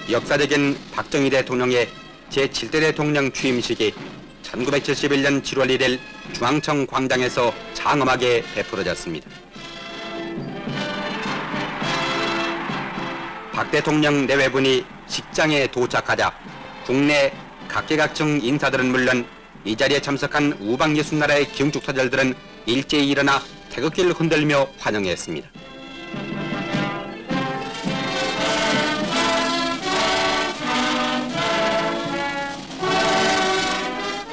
역사적인 박정희 대통령의 제7대 대통령 취임식이 1971년 7월 1일 중앙청 광장에서 장엄하게 베풀어졌습니다. 박 대통령 내외분이 식장에 도착하자 국내 각계각층 인사들은 물론 이 자리에 참석한 우방 60나라의 경축사절들은 일제히 일어나 태극기를 흔들며 환영했습니다.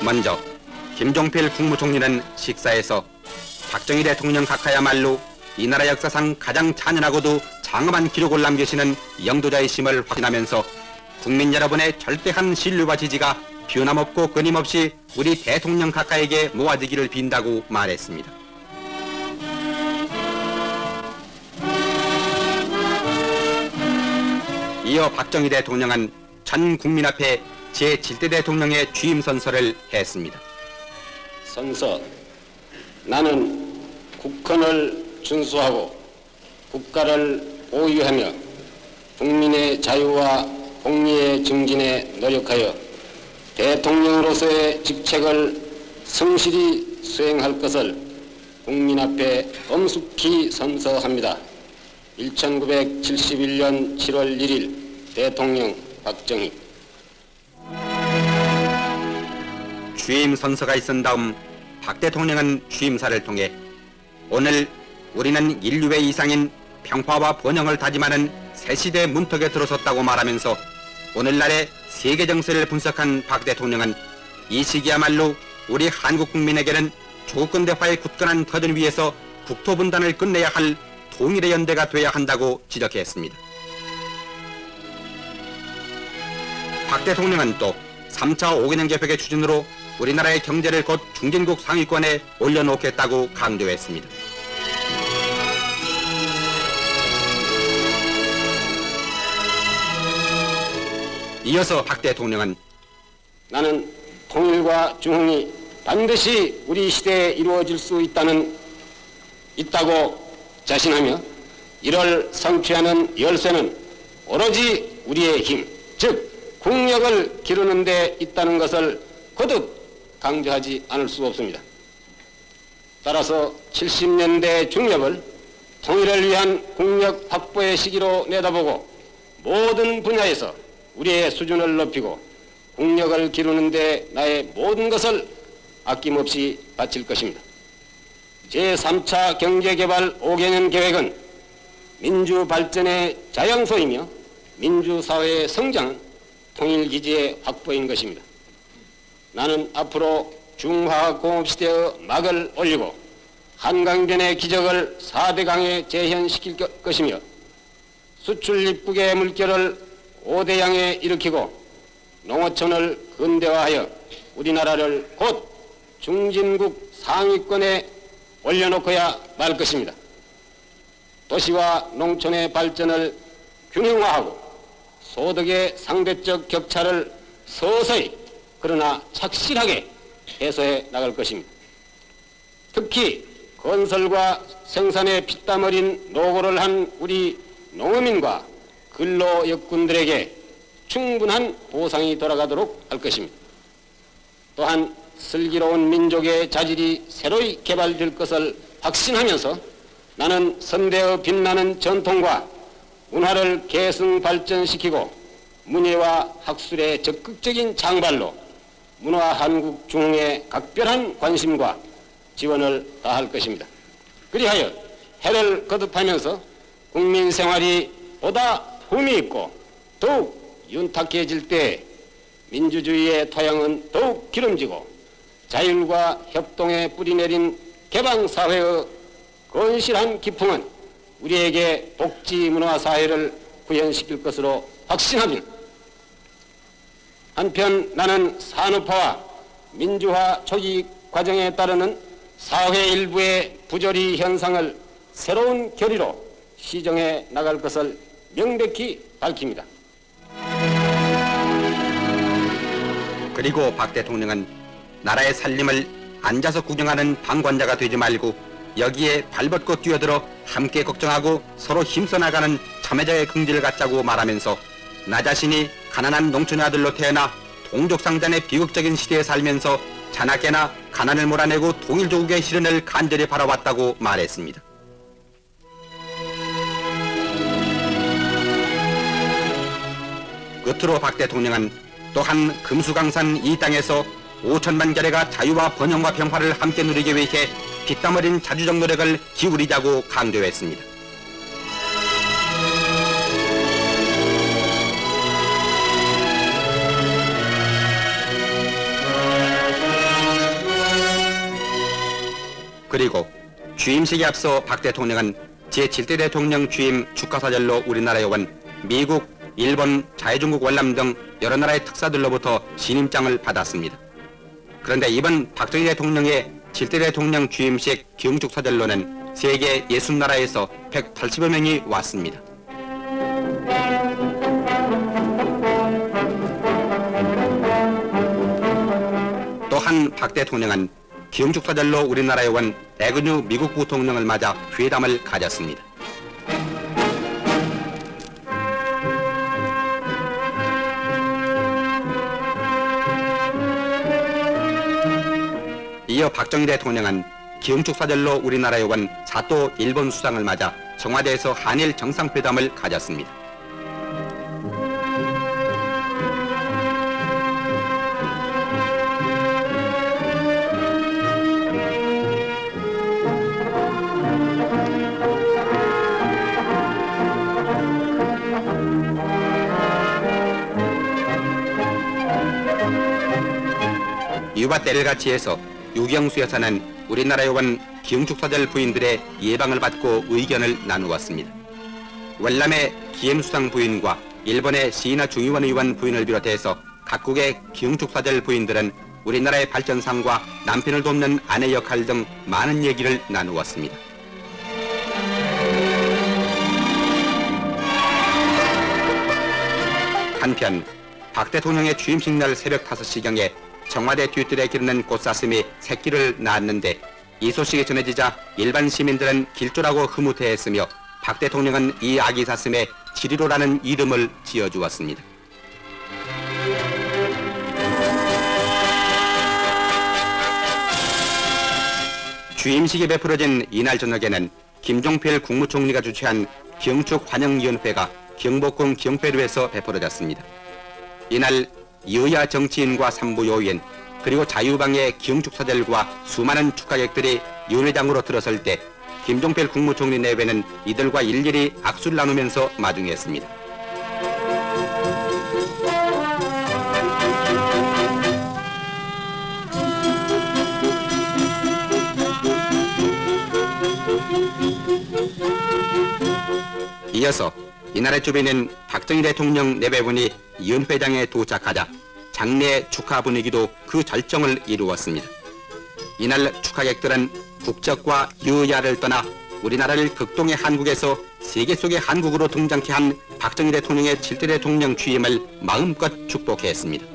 먼저 김종필 국무총리는 식사에서 박정희 대통령 각하야말로 이 나라 역사상 가장 찬연하고도 장엄한 기록을 남기시는 영도자이심을 확인하면서 국민 여러분의 절대한 신뢰와 지지가 변함없고 끊임없이 우리 대통령 각하에게 모아지기를 빈다고 말했습니다. 이어 박정희 대통령은 전 국민 앞에 제7대 대통령의 취임 선서를 했습니다. 선서, 나는 국헌을 준수하고 국가를 보유하며 국민의 자유와 공리의 증진에 노력하여 대통령으로서의 직책을 성실히 수행할 것을 국민 앞에 엄숙히 선서합니다. 1971년 7월 1일 대통령 박정희. 취임 선서가 있은 다음 박 대통령은 취임사를 통해 오늘 우리는 인류의 이상인 평화와 번영을 다짐하는 새 시대 문턱에 들어섰다고 말하면서 오늘날의 세계 정세를 분석한 박 대통령은 이 시기야말로 우리 한국 국민에게는 조국근대화의 굳건한 터전 위에서 국토 분단을 끝내야 할 통일의 연대가 돼야 한다고 지적했습니다. 박 대통령은 또 3차 5개년 계획의 추진으로 우리나라의 경제를 곧 중진국 상위권에 올려놓겠다고 강조했습니다. 이어서 박 대통령은 나는 통일과 중흥이 반드시 우리 시대에 이루어질 수 있다고 자신하며 이를 성취하는 열쇠는 오로지 우리의 힘, 즉 국력을 기르는 데 있다는 것을 거듭 강조하지 않을 수 없습니다. 따라서 70년대 중엽을 통일을 위한 국력 확보의 시기로 내다보고 모든 분야에서 우리의 수준을 높이고 국력을 기르는 데 나의 모든 것을 아낌없이 바칠 것입니다. 제3차 경제개발 5개년 계획은 민주발전의 자양소이며 민주사회의 성장은 통일기지의 확보인 것입니다. 나는 앞으로 중화공업시대의 막을 올리고 한강변의 기적을 4대강에 재현시킬 것이며 수출 입국의 물결을 5대양에 일으키고 농어촌을 근대화하여 우리나라를 곧 중진국 상위권에 올려놓고야 말 것입니다. 도시와 농촌의 발전을 균형화하고 소득의 상대적 격차를 서서히 그러나 착실하게 해소해 나갈 것입니다. 특히 건설과 생산에 피땀 어린 노고를 한 우리 농어민과 근로역군들에게 충분한 보상이 돌아가도록 할 것입니다. 또한 슬기로운 민족의 자질이 새로이 개발될 것을 확신하면서 나는 선대의 빛나는 전통과 문화를 계승 발전시키고 문예와 학술의 적극적인 장발로 문화 한국 중흥에 각별한 관심과 지원을 다할 것입니다. 그리하여 해를 거듭하면서 국민 생활이 보다 품이 있고 더욱 윤탁해질 때 민주주의의 토양은 더욱 기름지고 자율과 협동에 뿌리내린 개방사회의 건실한 기풍은 우리에게 복지 문화 사회를 구현시킬 것으로 확신합니다. 한편 나는 산업화와 민주화 초기 과정에 따르는 사회 일부의 부조리 현상을 새로운 결의로 시정해 나갈 것을 명백히 밝힙니다. 그리고 박 대통령은 나라의 살림을 앉아서 구경하는 방관자가 되지 말고 여기에 발벗고 뛰어들어 함께 걱정하고 서로 힘써 나가는 참여자의 긍지를 갖자고 말하면서 나 자신이 가난한 농촌의 아들로 태어나 동족상잔의 비극적인 시대에 살면서 자나깨나 가난을 몰아내고 통일조국의 실현을 간절히 바라왔다고 말했습니다. 끝으로 박 대통령은 또한 금수강산 이 땅에서 5천만 결의가 자유와 번영과 평화를 함께 누리기 위해 피땀 흘린 자주적 노력을 기울이자고 강조했습니다. 그리고 취임식에 앞서 박 대통령은 제7대 대통령 취임 축하사절로 우리나라에 온 미국, 일본, 자유중국 월남 등 여러 나라의 특사들로부터 신임장을 받았습니다. 그런데 이번 박정희 대통령의 7대 대통령 취임식 기흥축사절로는 세계 60나라에서 180여 명이 왔습니다. 또한 박 대통령은 기흥축사절로 우리나라에 온 애그뉴 미국 부통령을 맞아 회담을 가졌습니다. 이어 박정희 대통령은 기흥축사절로 우리나라에 온 사또 일본 수상을 맞아 청와대에서 한일 정상회담을 가졌습니다. 이와 때를 같이 해서 유경수 여사는 우리나라에 온 기흥축사절 부인들의 예방을 받고 의견을 나누었습니다. 월남의 기엠수상 부인과 일본의 시이나 중의원 의원 부인을 비롯해서 각국의 기흥축사절 부인들은 우리나라의 발전상과 남편을 돕는 아내 역할 등 많은 얘기를 나누었습니다. 한편 박 대통령의 취임식 날 새벽 5시경에 청와대 뒤뜰에 기르는 꽃사슴이 새끼를 낳았는데 이 소식이 전해지자 일반 시민들은 길조라고 흐뭇해했으며 박 대통령은 이 아기 사슴에 지리로라는 이름을 지어주었습니다. 취임식이 베풀어진 이날 저녁에는 김종필 국무총리가 주최한 기흥축 환영위원회가 경복궁 기흥회로에서 베풀어졌습니다. 이날 여야 정치인과 산부 요인 그리고 자유방의 기흥축사절과 수많은 축하객들이 위원회장으로 들어설 때 김종필 국무총리 내외는 이들과 일일이 악수를 나누면서 마중했습니다. 이어서 이날의 주변인 박정희 대통령 내외분이 위원회장에 도착하자 장례 축하 분위기도 그 절정을 이루었습니다. 이날 축하객들은 국적과 여야를 떠나 우리나라를 극동의 한국에서 세계 속의 한국으로 등장케 한 박정희 대통령의 7대 대통령 취임을 마음껏 축복했습니다.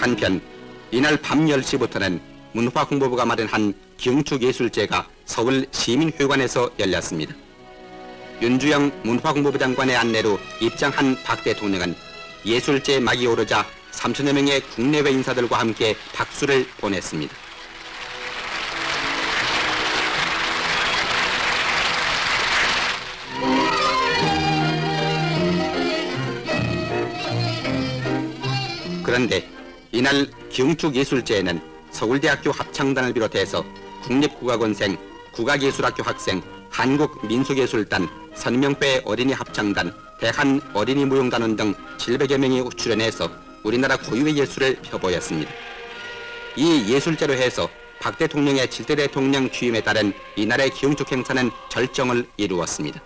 한편 이날 밤 10시부터는 문화홍보부가 마련한 기흥축예술제가 서울 시민회관에서 열렸습니다. 윤주영 문화홍보부 장관의 안내로 입장한 박 대통령은 예술제 막이 오르자 3천여 명의 국내외 인사들과 함께 박수를 보냈습니다. 그런데 이날 기흥축예술제에는 서울대학교 합창단을 비롯해서 국립국악원생, 국악예술학교 학생, 한국민속예술단, 선명배 어린이 합창단, 대한 어린이 무용단원 등 700여 명이 출연해서 우리나라 고유의 예술을 펴보였습니다. 이 예술제로 해서 박 대통령의 7대 대통령 취임에 따른 이날의 기흥축 행사는 절정을 이루었습니다.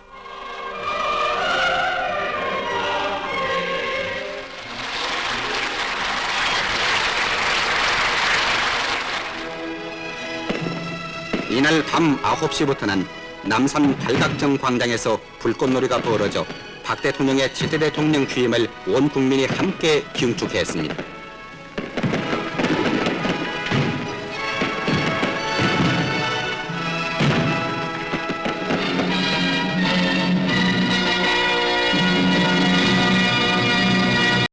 이날 밤 9시부터는 남산 팔각정 광장에서 불꽃놀이가 벌어져 박 대통령의 7대 대통령 취임을 온 국민이 함께 경축했습니다.